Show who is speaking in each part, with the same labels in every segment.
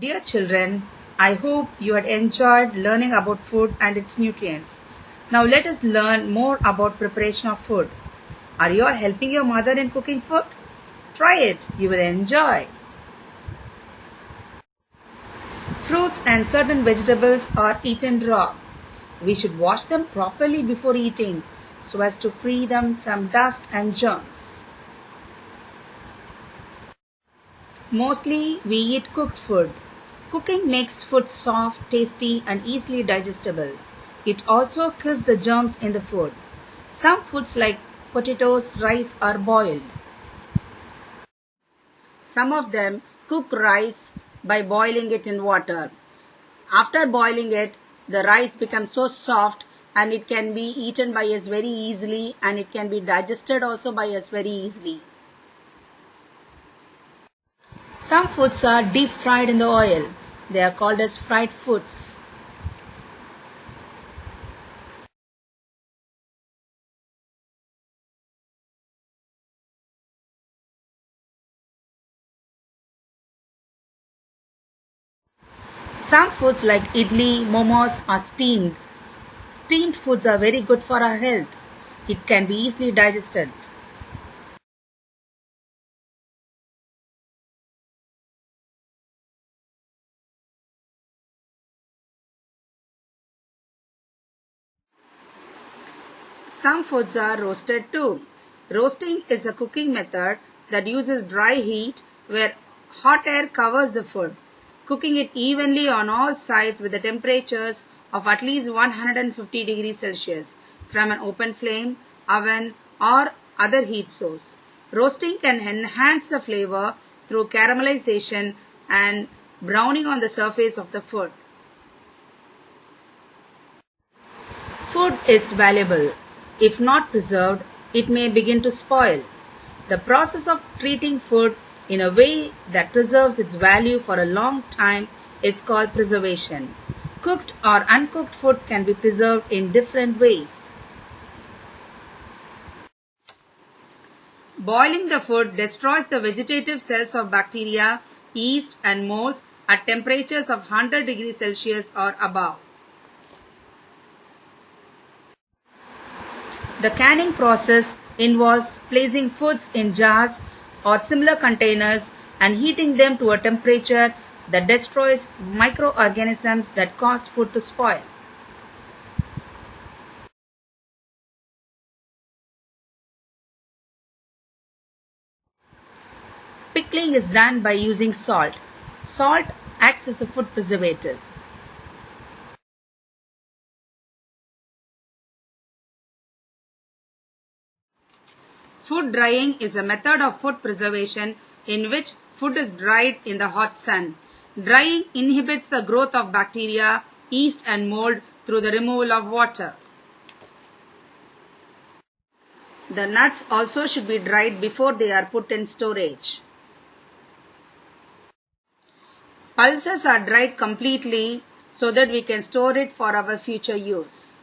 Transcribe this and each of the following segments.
Speaker 1: Dear children, I hope you had enjoyed learning about food and its nutrients. Now let us learn more about preparation of food. Are you all helping your mother in cooking food? Try it, you will enjoy. Fruits and certain vegetables are eaten raw. We should wash them properly before eating so as to free them from dust and germs. Mostly we eat cooked food. Cooking makes food soft, tasty and easily digestible. It also kills the germs in the food. Some foods like potatoes, rice are boiled. Some of them cook rice by boiling it in water. After boiling it, the rice becomes so soft and it can be eaten by us very easily and it can be digested also by us very easily. Some foods are deep fried in the oil. They are called as fried foods. Some foods like idli, momos are steamed. Steamed foods are very good for our health. It can be easily digested. Some foods are roasted too. Roasting is a cooking method that uses dry heat where hot air covers the food, cooking it evenly on all sides with the temperatures of at least 150 degrees Celsius from an open flame, oven or other heat source. Roasting can enhance the flavor through caramelization and browning on the surface of the food. Food is valuable. If not preserved, it may begin to spoil. The process of treating food in a way that preserves its value for a long time is called preservation. Cooked or uncooked food can be preserved in different ways. Boiling the food destroys the vegetative cells of bacteria, yeast and molds at temperatures of 100 degrees Celsius or above. The canning process involves placing foods in jars or similar containers and heating them to a temperature that destroys microorganisms that cause food to spoil. Pickling is done by using salt. Salt acts as a food preservative. Food drying is a method of food preservation in which food is dried in the hot sun. Drying inhibits the growth of bacteria, yeast and mold through the removal of water. The nuts also should be dried before they are put in storage. Pulses are dried completely so that we can store it for our future use.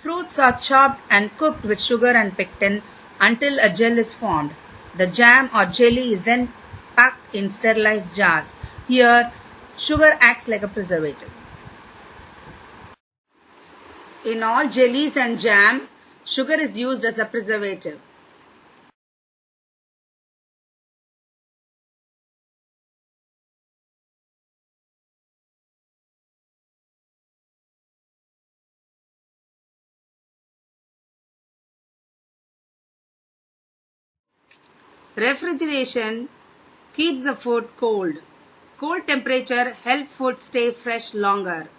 Speaker 1: Fruits are chopped and cooked with sugar and pectin until a gel is formed. The jam or jelly is then packed in sterilized jars. Here, sugar acts like a preservative. In all jellies and jam, sugar is used as a preservative. Refrigeration keeps the food cold. Cold temperature helps food stay fresh longer.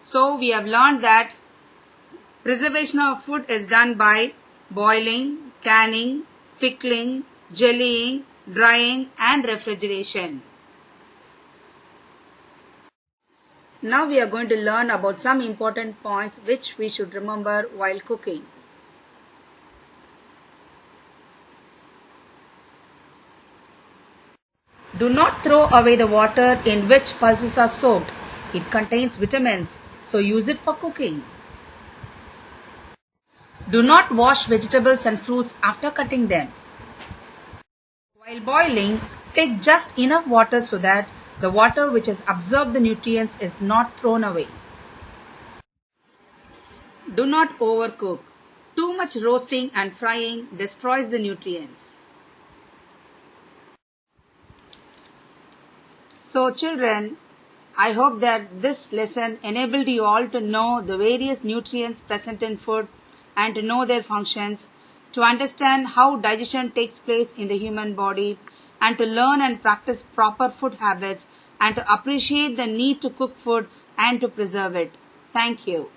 Speaker 1: So we have learned that preservation of food is done by boiling, canning, pickling, jellying, drying and refrigeration. Now we are going to learn about some important points which we should remember while cooking. Do not throw away the water in which pulses are soaked. It contains vitamins, so use it for cooking. Do not wash vegetables and fruits after cutting them. While boiling, take just enough water so that the water which has absorbed the nutrients is not thrown away. Do not overcook. Too much roasting and frying destroys the nutrients. So children, I hope that this lesson enabled you all to know the various nutrients present in food and to know their functions, to understand how digestion takes place in the human body, and to learn and practice proper food habits, and to appreciate the need to cook food and to preserve it. Thank you.